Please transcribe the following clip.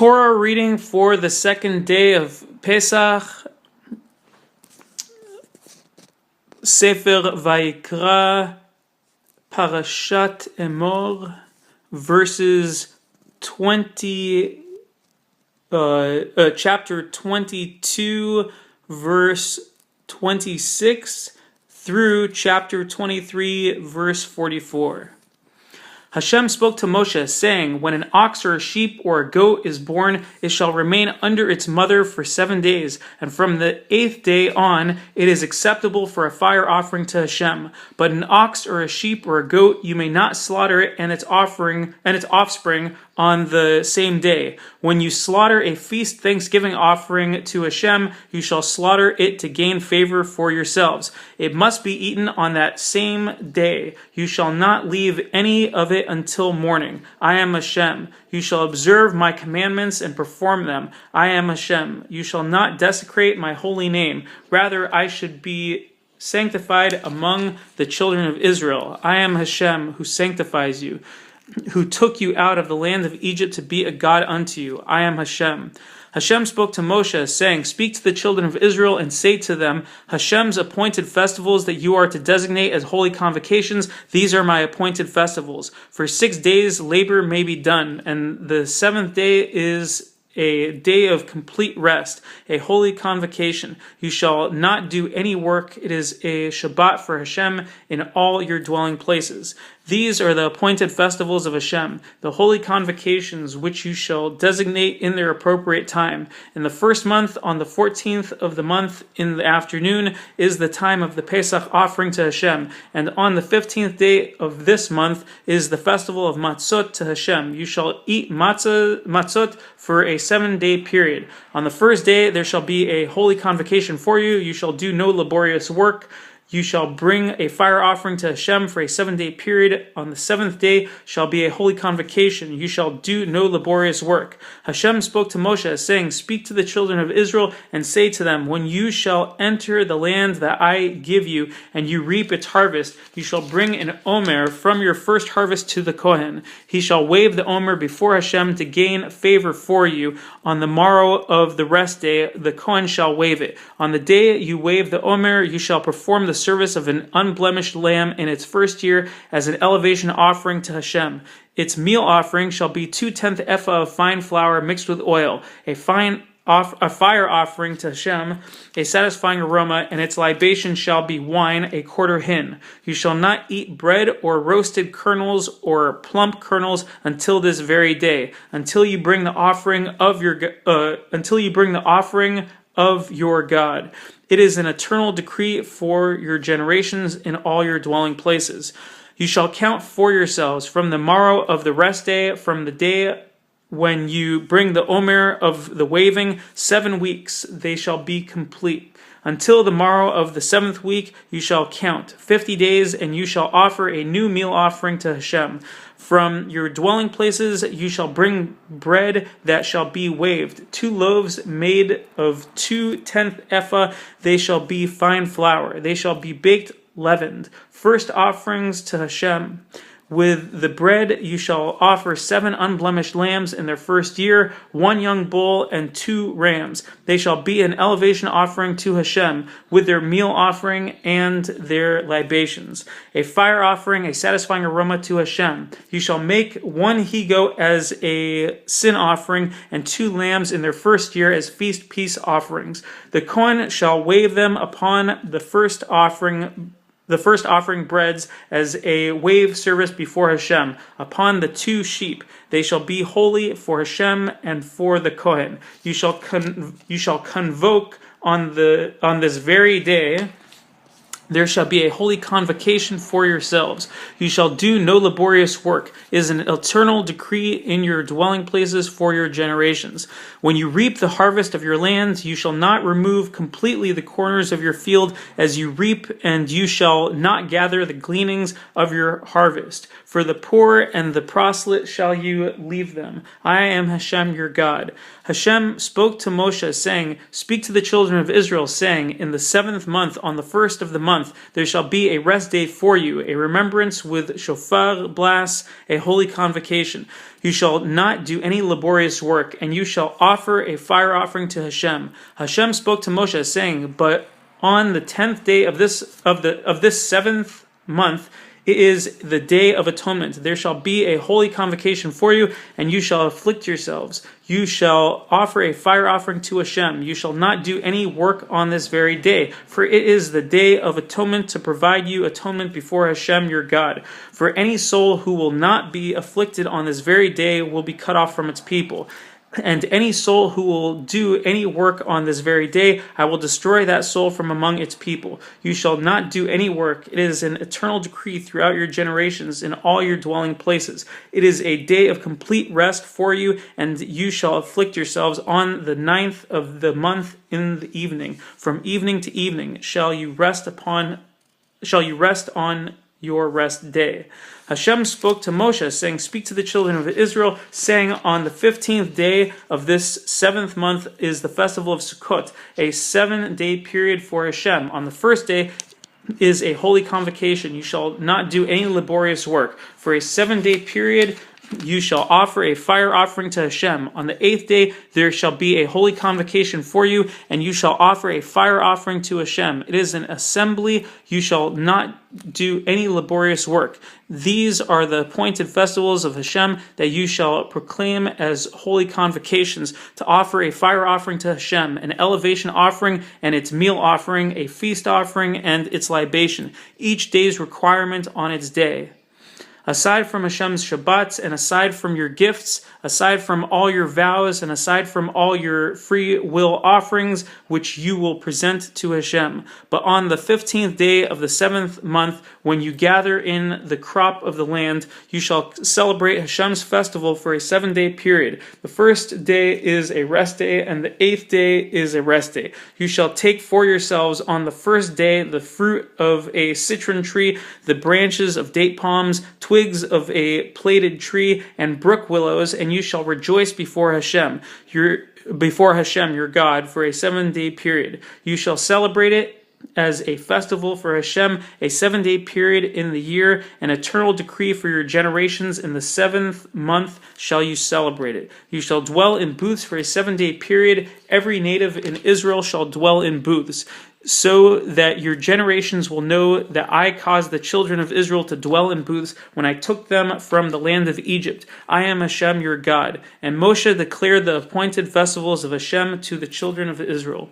Torah reading for the second day of Pesach, Sefer Vayikra, Parashat Emor, verses chapter 22, verse 26, through chapter 23, verse 44. Hashem spoke to Moshe, saying, when an ox or a sheep or a goat is born, it shall remain under its mother for 7 days, and from the 8th day on, it is acceptable for a fire offering to Hashem. But an ox or a sheep or a goat you may not slaughter it and its offspring on the same day. When you slaughter a feast thanksgiving offering to Hashem, you shall slaughter it to gain favor for yourselves. It must be eaten on that same day. You shall not leave any of it until morning. I am Hashem. You shall observe my commandments and perform them. I am Hashem. You shall not desecrate my holy name. Rather, I should be sanctified among the children of Israel. I am Hashem, who sanctifies you, who took you out of the land of Egypt to be a God unto you. I am Hashem. Hashem spoke to Moshe, saying, speak to the children of Israel and say to them, Hashem's appointed festivals that you are to designate as holy convocations, these are my appointed festivals. For 6 days labor may be done, and the 7th day is a day of complete rest, a holy convocation. You shall not do any work. It is a Shabbat for Hashem in all your dwelling places. These are the appointed festivals of Hashem, the holy convocations which you shall designate in their appropriate time. In the first month, on the 14th of the month in the afternoon, is the time of the Pesach offering to Hashem, and on the 15th day of this month is the festival of Matzot to Hashem. You shall eat matzot for a 7-day period. On the first day there shall be a holy convocation for you. You shall do no laborious work. You shall bring a fire offering to Hashem for a 7-day period. On the 7th day shall be a holy convocation. You shall do no laborious work. Hashem spoke to Moshe, saying, speak to the children of Israel and say to them, when you shall enter the land that I give you, and you reap its harvest, you shall bring an omer from your first harvest to the Kohen. He shall wave the omer before Hashem to gain favor for you. On the morrow of the rest day, the Kohen shall wave it. On the day you wave the omer, you shall perform the service of an unblemished lamb in its first year as an elevation offering to Hashem. Its meal offering shall be 2/10 ephah of fine flour mixed with oil, a fire offering to Hashem, a satisfying aroma, and its libation shall be wine, a quarter hin. You shall not eat bread or roasted kernels or plump kernels until this very day, until you bring the offering of your God. It is an eternal decree for your generations in all your dwelling places. You shall count for yourselves from the morrow of the rest day, from the day when you bring the omer of the waving, 7 weeks, they shall be complete. Until the morrow of the 7th week you shall count 50 days, and you shall offer a new meal offering to Hashem. From your dwelling places you shall bring bread that shall be waved, 2 loaves made of 2/10 ephah, they shall be fine flour, they shall be baked leavened, first offerings to Hashem. With the bread you shall offer 7 unblemished lambs in their first year, 1 young bull and 2 rams. They shall be an elevation offering to Hashem, with their meal offering and their libations. A fire offering, a satisfying aroma to Hashem. You shall make 1 he-goat as a sin offering, and 2 lambs in their first year as feast peace offerings. The Kohen shall wave them upon the first offering breads as a wave service before Hashem, upon the 2 sheep. They shall be holy for Hashem and for the Kohen. You shall convoke on this very day. There shall be a holy convocation for yourselves. You shall do no laborious work. It is an eternal decree in your dwelling places for your generations. When you reap the harvest of your lands, you shall not remove completely the corners of your field as you reap, and you shall not gather the gleanings of your harvest. For the poor and the proselyte shall you leave them. I am Hashem your God. Hashem spoke to Moshe, saying, Speak to the children of Israel, saying, In the 7th month, on the 1st of the month, there shall be a rest day for you, a remembrance with shofar blasts, a holy convocation. You shall not do any laborious work, and you shall offer a fire offering to Hashem. Hashem spoke to Moshe, saying, But on the 10th day of this 7th month, it is the day of atonement. There shall be a holy convocation for you, and you shall afflict yourselves. You shall offer a fire offering to Hashem. You shall not do any work on this very day, for it is the day of atonement to provide you atonement before Hashem your God. For any soul who will not be afflicted on this very day will be cut off from its people. And any soul who will do any work on this very day, I will destroy that soul from among its people. You shall not do any work. It is an eternal decree throughout your generations in all your dwelling places. It is a day of complete rest for you, and you shall afflict yourselves on the 9th of the month in the evening. From evening to evening shall you rest on your rest day. Hashem spoke to Moshe, saying, Speak to the children of Israel, saying, On the 15th day of this 7th month is the festival of Sukkot, a 7-day period for Hashem. On the first day is a holy convocation. You shall not do any laborious work. For a 7-day period, you shall offer a fire offering to Hashem. On the 8th day, there shall be a holy convocation for you, and you shall offer a fire offering to Hashem. It is an assembly. You shall not do any laborious work. These are the appointed festivals of Hashem that you shall proclaim as holy convocations, to offer a fire offering to Hashem, an elevation offering and its meal offering, a feast offering and its libation, each day's requirement on its day. Aside from Hashem's Shabbats, and aside from your gifts, aside from all your vows, and aside from all your free will offerings, which you will present to Hashem. But on the 15th day of the 7th month, when you gather in the crop of the land, you shall celebrate Hashem's festival for a 7-day period. The first day is a rest day, and the 8th day is a rest day. You shall take for yourselves on the first day the fruit of a citron tree, the branches of date palms, twigs of a plaited tree, and brook willows, and you shall rejoice before Hashem your God for a 7-day period. You shall celebrate it as a festival for Hashem, a 7-day period in the year, an eternal decree for your generations. In the 7th month shall you celebrate it. You shall dwell in booths for a 7-day period. Every native in Israel shall dwell in booths, so that your generations will know that I caused the children of Israel to dwell in booths when I took them from the land of Egypt. I am Hashem your God. And Moshe declared the appointed festivals of Hashem to the children of Israel.